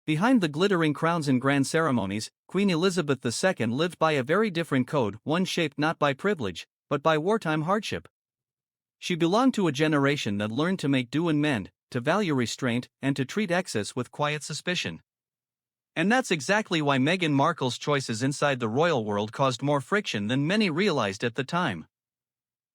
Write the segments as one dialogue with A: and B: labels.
A: Behind the glittering crowns and grand ceremonies, Queen Elizabeth II lived by a very different code, one shaped not by privilege, but by wartime hardship. She belonged to a generation that learned to make do and mend, to value restraint, and to treat excess with quiet suspicion. And that's exactly why Meghan Markle's choices inside the royal world caused more friction than many realized at the time.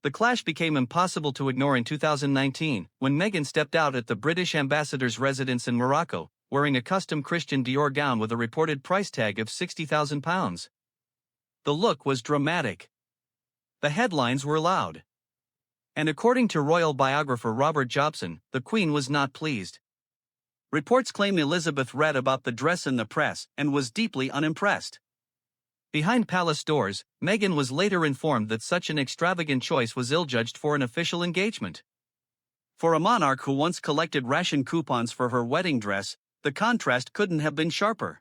A: The clash became impossible to ignore in 2019, when Meghan stepped out at the British ambassador's residence in Morocco, wearing a custom Christian Dior gown with a reported price tag of £60,000. The look was dramatic. The headlines were loud. And according to royal biographer Robert Jobson, the Queen was not pleased. Reports claim Elizabeth read about the dress in the press and was deeply unimpressed. Behind palace doors, Meghan was later informed that such an extravagant choice was ill-judged for an official engagement. For a monarch who once collected ration coupons for her wedding dress, the contrast couldn't have been sharper.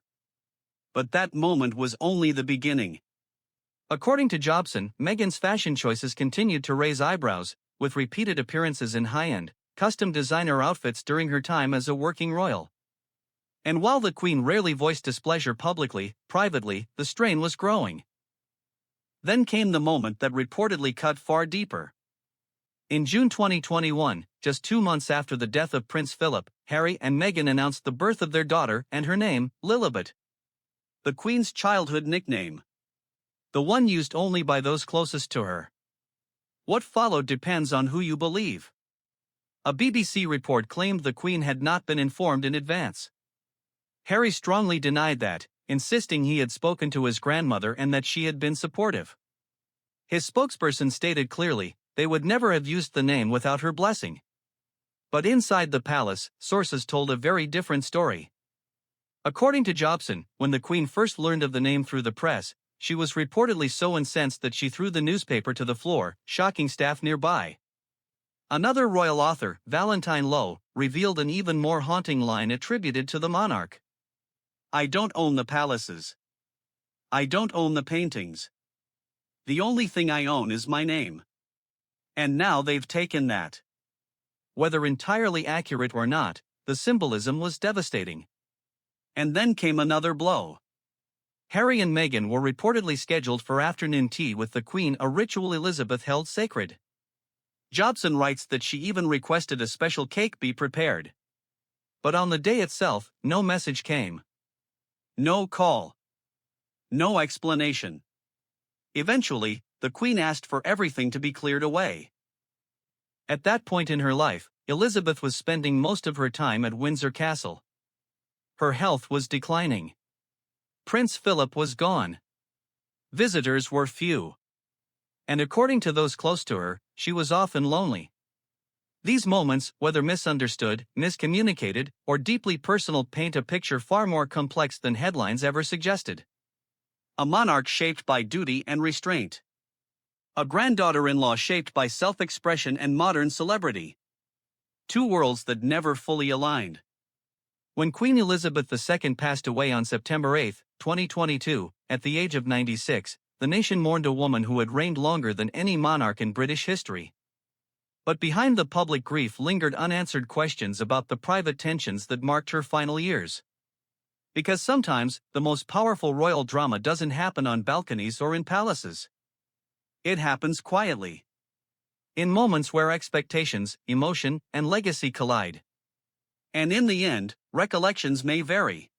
A: But that moment was only the beginning. According to Jobson, Meghan's fashion choices continued to raise eyebrows, with repeated appearances in high-end, custom designer outfits during her time as a working royal. And while the Queen rarely voiced displeasure publicly, privately, the strain was growing. Then came the moment that reportedly cut far deeper. In June 2021, just 2 months after the death of Prince Philip, Harry and Meghan announced the birth of their daughter and her name, Lilibet. The Queen's childhood nickname. The one used only by those closest to her. What followed depends on who you believe. A BBC report claimed the Queen had not been informed in advance. Harry strongly denied that, insisting he had spoken to his grandmother and that she had been supportive. His spokesperson stated clearly, they would never have used the name without her blessing. But inside the palace, sources told a very different story. According to Jobson, when the Queen first learned of the name through the press, she was reportedly so incensed that she threw the newspaper to the floor, shocking staff nearby. Another royal author, Valentine Lowe, revealed an even more haunting line attributed to the monarch. "I don't own the palaces. I don't own the paintings. The only thing I own is my name. And now they've taken that." Whether entirely accurate or not, the symbolism was devastating. And then came another blow. Harry and Meghan were reportedly scheduled for afternoon tea with the Queen, a ritual Elizabeth held sacred. Jobson writes that she even requested a special cake be prepared. But on the day itself, no message came. No call. No explanation. Eventually, the Queen asked for everything to be cleared away. At that point in her life, Elizabeth was spending most of her time at Windsor Castle. Her health was declining. Prince Philip was gone. Visitors were few. And according to those close to her, she was often lonely. These moments, whether misunderstood, miscommunicated, or deeply personal, paint a picture far more complex than headlines ever suggested. A monarch shaped by duty and restraint. A granddaughter-in-law shaped by self-expression and modern celebrity. Two worlds that never fully aligned. When Queen Elizabeth II passed away on September 8, 2022, at the age of 96, the nation mourned a woman who had reigned longer than any monarch in British history. But behind the public grief lingered unanswered questions about the private tensions that marked her final years. Because sometimes, the most powerful royal drama doesn't happen on balconies or in palaces. It happens quietly. In moments where expectations, emotion, and legacy collide. And in the end, recollections may vary.